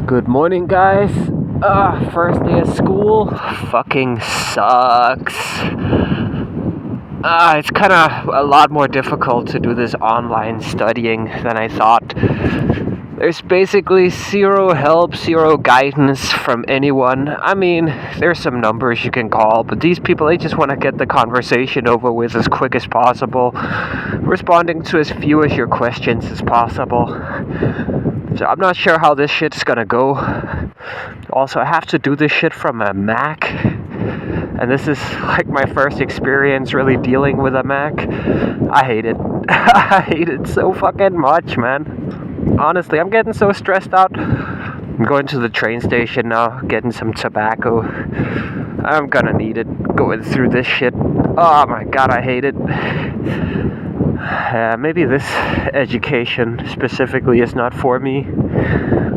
Good morning, guys. First day of school. Fucking sucks. It's kind of a lot more difficult to do this online studying than I thought. There's basically zero help, zero guidance from anyone. I mean, there's some numbers you can call, but these people, they just want to get the conversation over with as quick as possible, responding to as few of your questions as possible. So I'm not sure how this shit's gonna go. Also, I have to do this shit from a Mac. And this is like my first experience really dealing with a Mac. I hate it. I hate it so fucking much, man. Honestly, I'm getting so stressed out. I'm going to the train station now, getting some tobacco. I'm gonna need it going through this shit. Oh my god, I hate it. Maybe this education specifically is not for me.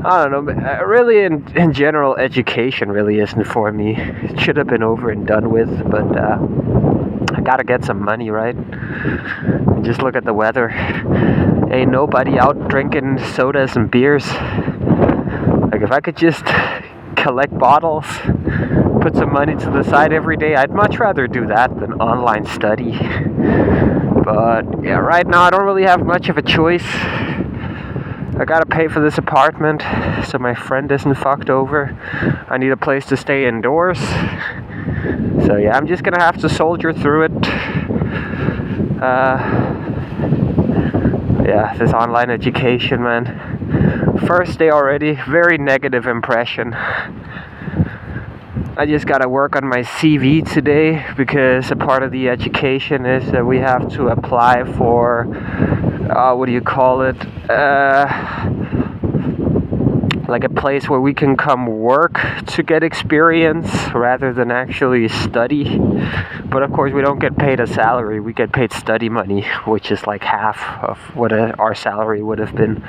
I don't know. Really, in general, education really isn't for me. It should have been over and done with, but I gotta get some money, right? Just look at the weather. Ain't nobody out drinking sodas and beers. Like, if I could just collect bottles, put some money to the side every day, I'd much rather do that than online study. But yeah, right now I don't really have much of a choice. I gotta pay for this apartment so my friend isn't fucked over. I need a place to stay indoors. So yeah, I'm just gonna have to soldier through it. Yeah, this online education, man. First day already, very negative impression. I just gotta work on my CV today because a part of the education is that we have to apply for, what do you call it? Like a place where we can come work to get experience rather than actually study. But of course, we don't get paid a salary. We get paid study money, which is like half of what our salary would have been.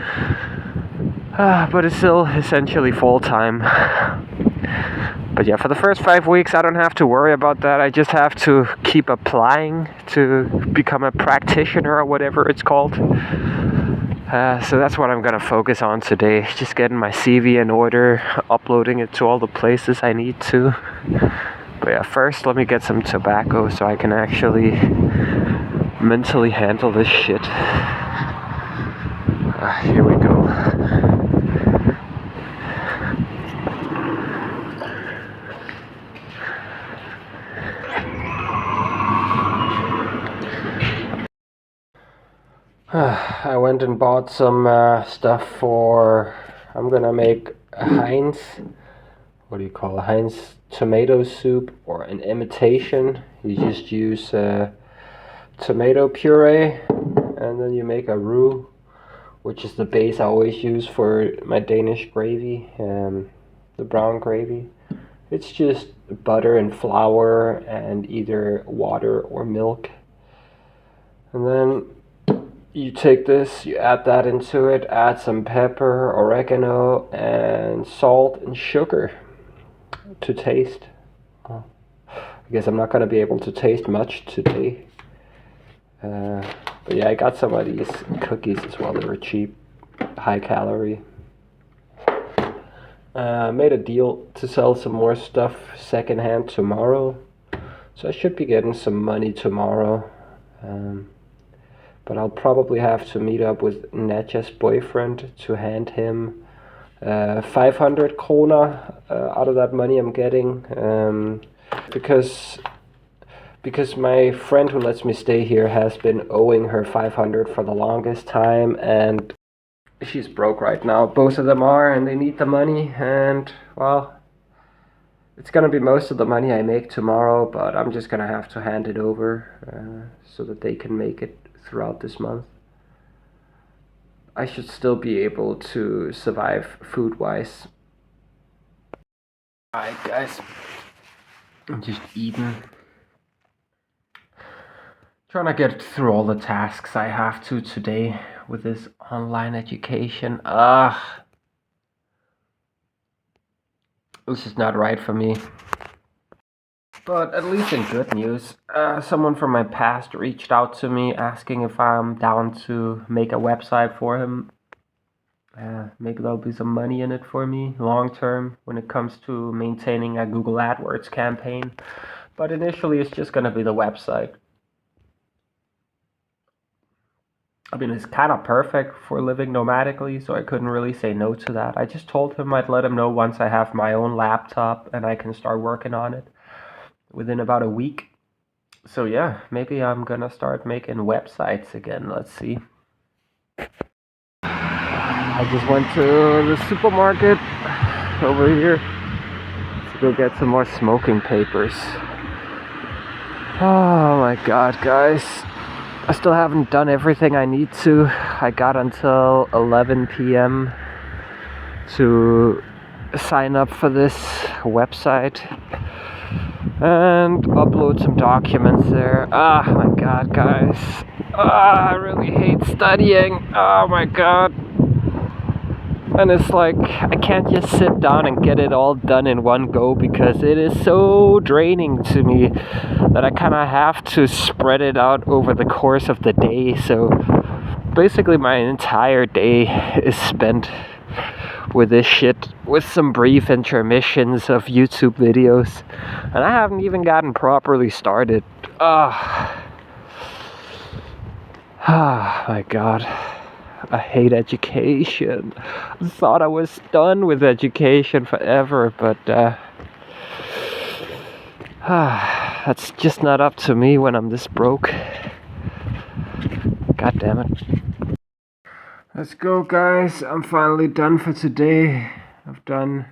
But it's still essentially full-time. But yeah, for the first 5 weeks, I don't have to worry about that. I just have to keep applying to become a practitioner or whatever it's called. So that's what I'm gonna focus on today. Just getting my CV in order, uploading it to all the places I need to. But yeah, first let me get some tobacco so I can actually mentally handle this shit. Here we go. I went and bought some stuff for, I'm gonna make a Heinz, what do you call it, Heinz tomato soup, or an imitation. You just use tomato puree and then you make a roux, which is the base I always use for my Danish gravy, the brown gravy. It's just butter and flour and either water or milk. And then you take this, you add that into it, add some pepper, oregano, and salt and sugar to taste. I guess I'm not going to be able to taste much today. But yeah, I got some of these cookies as well. They were cheap, high calorie. Made a deal to sell some more stuff secondhand tomorrow. So I should be getting some money tomorrow. But I'll probably have to meet up with Nadja's boyfriend to hand him 500 krona out of that money I'm getting. Because my friend who lets me stay here has been owing her 500 for the longest time, and she's broke right now. Both of them are, and they need the money, and well, it's gonna be most of the money I make tomorrow, but I'm just gonna have to hand it over so that they can make it throughout this month. I should still be able to survive food-wise. Alright, guys, I'm just eating. Trying to get through all the tasks I have to today with this online education. This is not right for me. But at least in good news, someone from my past reached out to me asking if I'm down to make a website for him. Maybe there'll be some money in it for me long term when it comes to maintaining a Google AdWords campaign. But initially, it's just gonna be the website. I mean, it's kind of perfect for living nomadically, so I couldn't really say no to that. I just told him I'd let him know once I have my own laptop and I can start working on it within about a week. So yeah, maybe I'm gonna start making websites again. Let's see. I just went to the supermarket over here to go get some more smoking papers. Oh my god, guys. I still haven't done everything I need to. I got until 11 p.m. to sign up for this website and upload some documents there. Oh my god, guys. I really hate studying. Oh my god. And it's like, I can't just sit down and get it all done in one go because it is so draining to me that I kind of have to spread it out over the course of the day. So basically my entire day is spent with this shit, with some brief intermissions of YouTube videos. And I haven't even gotten properly started. Oh my god. I hate education. I thought I was done with education forever, but that's just not up to me when I'm this broke. God damn it. Let's go, guys. I'm finally done for today. I've done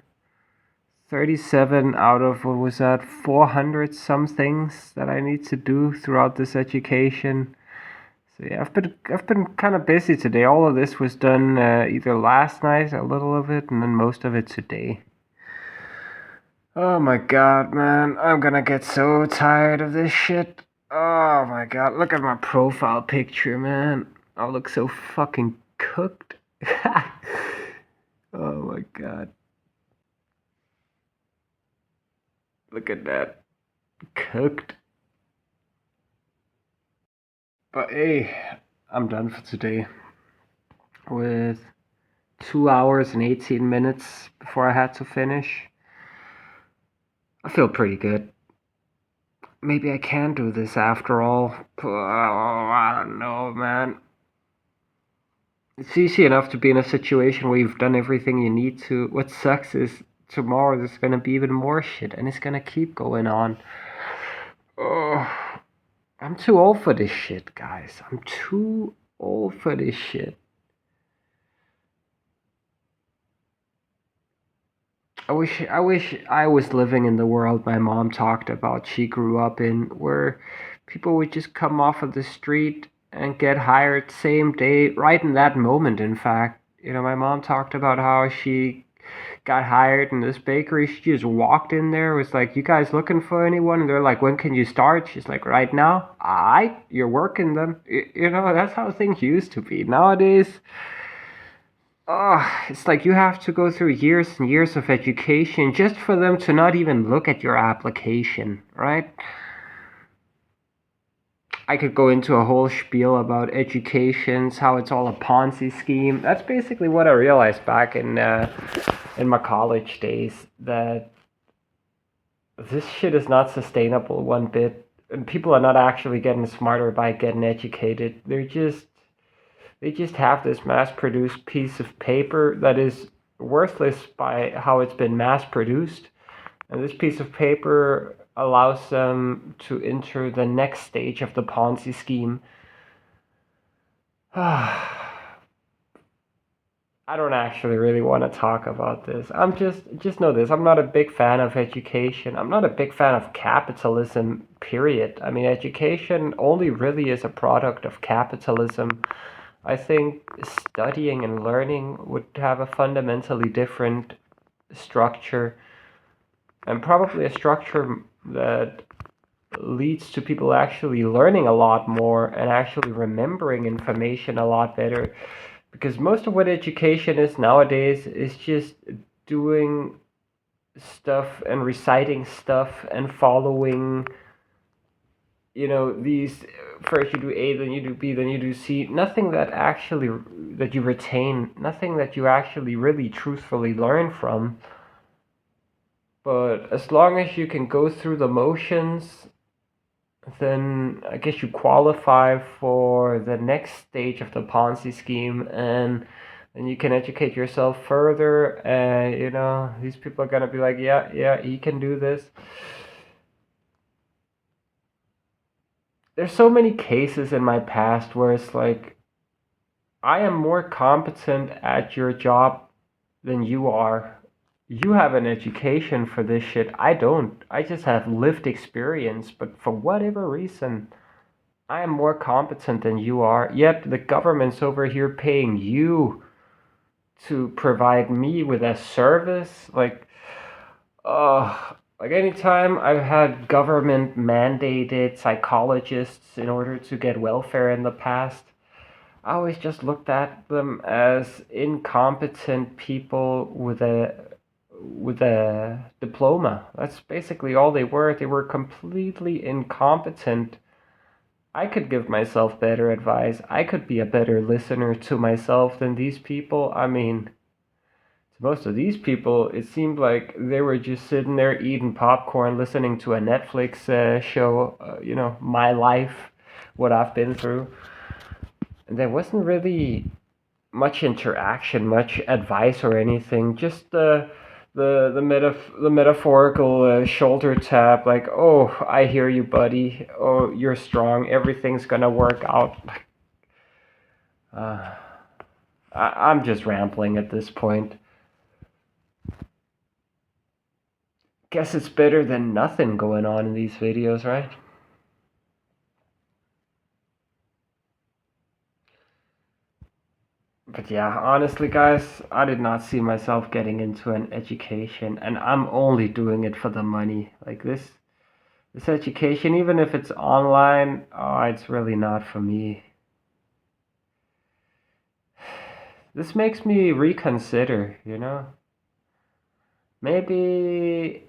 37 out of, what was that, 400 some things that I need to do throughout this education. So yeah, I've been kind of busy today. All of this was done either last night, a little of it, and then most of it today. Oh my god, man. I'm gonna get so tired of this shit. Oh my god, look at my profile picture, man. I look so fucking cooked. Oh my god. Look at that. Cooked. But hey, I'm done for today with 2 hours and 18 minutes before I had to finish. I feel pretty good. Maybe I can do this after all. Oh, I don't know, man. It's easy enough to be in a situation where you've done everything you need to. What sucks is tomorrow there's gonna be even more shit, and it's gonna keep going on. Oh, I'm too old for this shit, guys. I'm too old for this shit. I wish I was living in the world my mom talked about she grew up in, where people would just come off of the street and get hired same day, right in that moment, in fact. You know, my mom talked about how she got hired in this bakery. She just walked in there, was like, "You guys looking for anyone?" And they're like, "When can you start?" She's like, "Right now." You're working then. You know, that's how things used to be. Nowadays, it's like you have to go through years and years of education just for them to not even look at your application, right? I could go into a whole spiel about educations, how it's all a Ponzi scheme. That's basically what I realized back in my college days, that this shit is not sustainable one bit, and people are not actually getting smarter by getting educated. They just have this mass-produced piece of paper that is worthless by how it's been mass-produced. And this piece of paper allows them to enter the next stage of the Ponzi scheme. I don't actually really want to talk about this. Just know this. I'm not a big fan of education. I'm not a big fan of capitalism, period. I mean, education only really is a product of capitalism. I think studying and learning would have a fundamentally different structure, and probably a structure that leads to people actually learning a lot more and actually remembering information a lot better. Because most of what education is nowadays is just doing stuff and reciting stuff and following, these first you do A, then you do B, then you do C. Nothing that actually that you retain, nothing that you actually really truthfully learn from. But as long as you can go through the motions, then I guess you qualify for the next stage of the Ponzi scheme, and then you can educate yourself further. And these people are gonna be like, yeah, yeah, he can do this. There's so many cases in my past where it's like, I am more competent at your job than you are. You have an education for this shit. I don't. I just have lived experience, but for whatever reason, I am more competent than you are. Yet the government's over here paying you to provide me with a service. Like anytime I've had government mandated psychologists in order to get welfare in the past, I always just looked at them as incompetent people with a diploma. That's basically all they were. They were completely incompetent. I could give myself better advice. I could be a better listener to myself than these people. I mean, to most of these people, it seemed like they were just sitting there eating popcorn, listening to a Netflix show, my life, what I've been through. And there wasn't really much interaction, much advice or anything. Just the metaphorical shoulder tap, like, "Oh, I hear you, buddy. Oh, you're strong. Everything's gonna work out." Uh, I'm just rambling at this point. Guess it's better than nothing going on in these videos, right? But yeah, honestly, guys, I did not see myself getting into an education, and I'm only doing it for the money. Like this education, even if it's online, oh, it's really not for me. This makes me reconsider. Maybe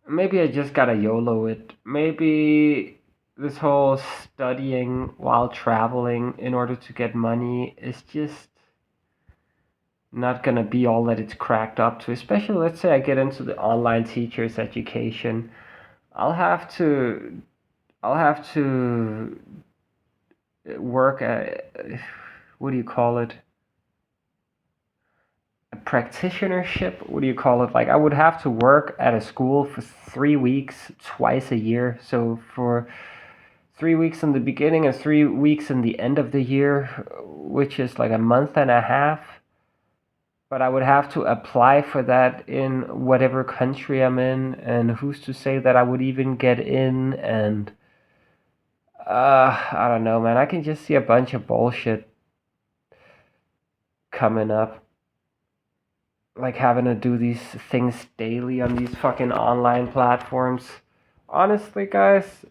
maybe I just gotta YOLO it. Maybe this whole studying while traveling in order to get money is just not gonna be all that it's cracked up to. Especially, let's say I get into the online teacher's education. I'll have to I'll have to work at, what do you call it? A practitionership? What do you call it? Like, I would have to work at a school for 3 weeks twice a year. So for 3 weeks in the beginning and 3 weeks in the end of the year, which is like a month and a half. But I would have to apply for that in whatever country I'm in, and who's to say that I would even get in? And I don't know, man. I can just see a bunch of bullshit coming up, like having to do these things daily on these fucking online platforms. Honestly, guys,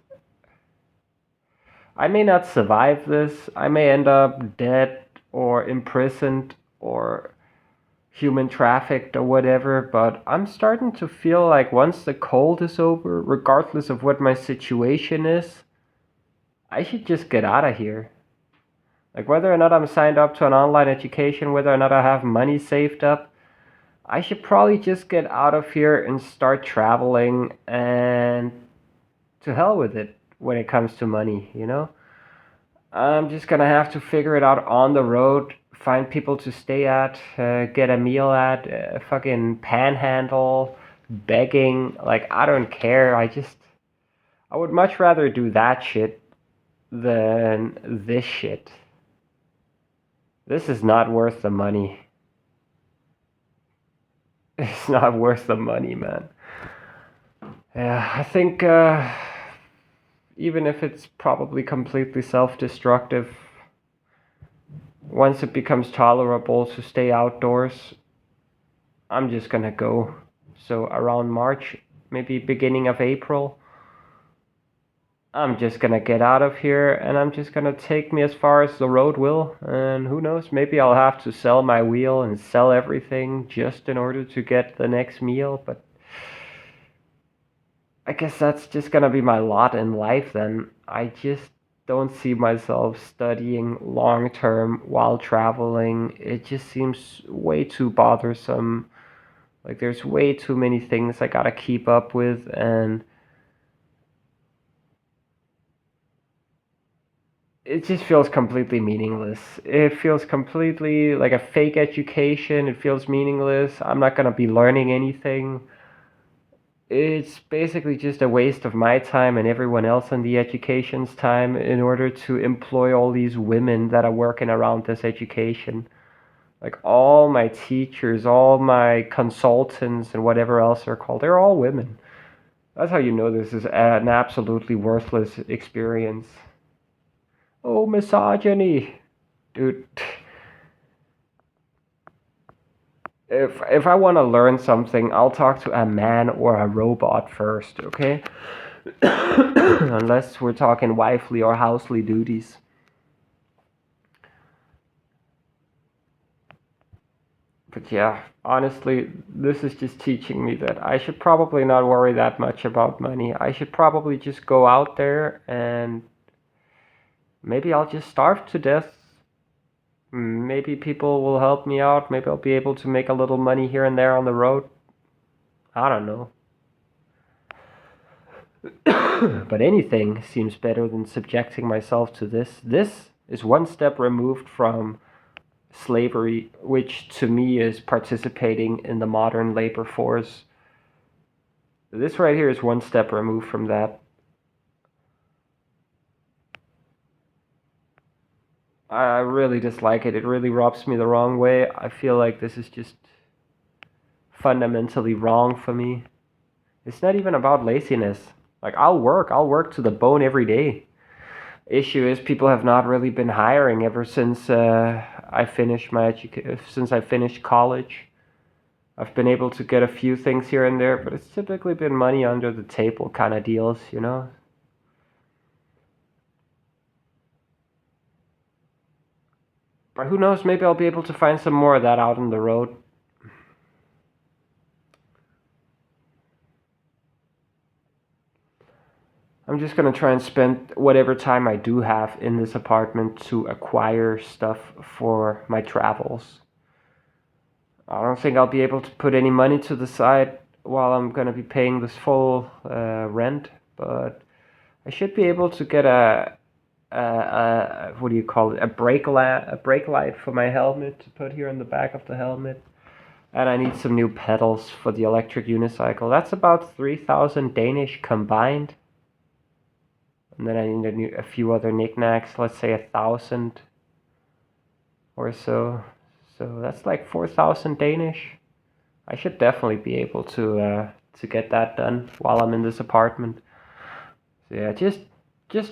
I may not survive this. I may end up dead or imprisoned or human trafficked or whatever, but I'm starting to feel like once the cold is over, regardless of what my situation is, I should just get out of here. Like, whether or not I'm signed up to an online education, whether or not I have money saved up, I should probably just get out of here and start traveling, and to hell with it when it comes to money. I'm just gonna have to figure it out on the road, find people to stay at, get a meal at, fucking panhandle, begging. Like, I don't care. I would much rather do that shit than this shit. This is not worth the money. It's not worth the money, man. Yeah, I think even if it's probably completely self destructive, once it becomes tolerable to stay outdoors, I'm just gonna go. So around March, maybe beginning of April, I'm just gonna get out of here and I'm just gonna take me as far as the road will. And who knows, maybe I'll have to sell my wheel and sell everything just in order to get the next meal. But I guess that's just gonna be my lot in life then. I just don't see myself studying long term while traveling. It just seems way too bothersome. Like there's way too many things I gotta keep up with, and it just feels completely meaningless. It feels completely like a fake education. It feels meaningless. I'm not gonna be learning anything. It's basically just a waste of my time and everyone else in the education's time in order to employ all these women that are working around this education. Like all my teachers, all my consultants, and whatever else they're called, they're all women. That's how you know this is an absolutely worthless experience. Oh, misogyny. Dude, if I want to learn something, I'll talk to a man or a robot first, okay? Unless we're talking wifely or housely duties. But yeah, honestly, this is just teaching me that I should probably not worry that much about money. I should probably just go out there and maybe I'll just starve to death. Maybe people will help me out. Maybe I'll be able to make a little money here and there on the road. I don't know. But anything seems better than subjecting myself to this. This is one step removed from slavery, which to me is participating in the modern labor force. This right here is one step removed from that. I really dislike it. It really rubs me the wrong way. I feel like this is just fundamentally wrong for me. It's not even about laziness. Like I'll work to the bone every day. Issue is people have not really been hiring ever since since I finished college. I've been able to get a few things here and there, but it's typically been money under the table kind of deals, you know? But who knows, maybe I'll be able to find some more of that out on the road. I'm just gonna try and spend whatever time I do have in this apartment to acquire stuff for my travels. I don't think I'll be able to put any money to the side while I'm gonna be paying this full rent, but I should be able to get a what do you call it? A brake light for my helmet to put here in the back of the helmet. And I need some new pedals for the electric unicycle. That's about 3,000 Danish combined. And then I need a few other knickknacks, let's say 1,000 or so. So that's like 4,000 Danish. I should definitely be able to get that done while I'm in this apartment. So yeah, just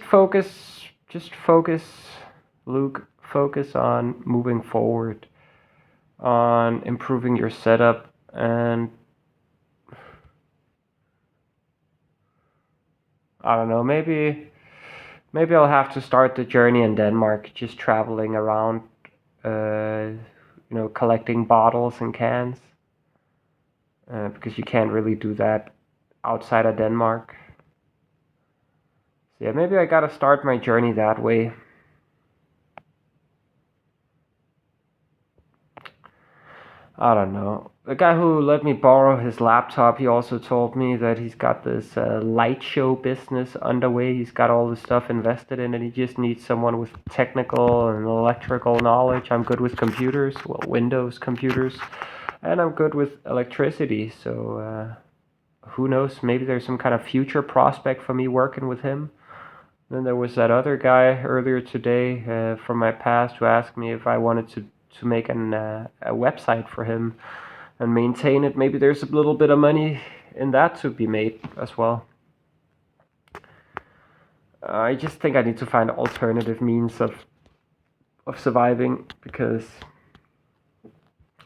focus, Luke. Focus on moving forward, on improving your setup, and I don't know, maybe I'll have to start the journey in Denmark, just traveling around, collecting bottles and cans, because you can't really do that outside of Denmark. So yeah, maybe I gotta start my journey that way. I don't know. The guy who let me borrow his laptop, he also told me that he's got this light show business underway. He's got all this stuff invested in, and he just needs someone with technical and electrical knowledge. I'm good with computers, well, Windows computers, and I'm good with electricity. So who knows? Maybe there's some kind of future prospect for me working with him. Then there was that other guy earlier today from my past who asked me if I wanted to make a website for him and maintain it. Maybe there's a little bit of money in that to be made as well. I just think I need to find alternative means of surviving, because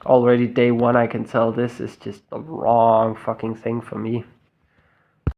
already day one I can tell this is just the wrong fucking thing for me.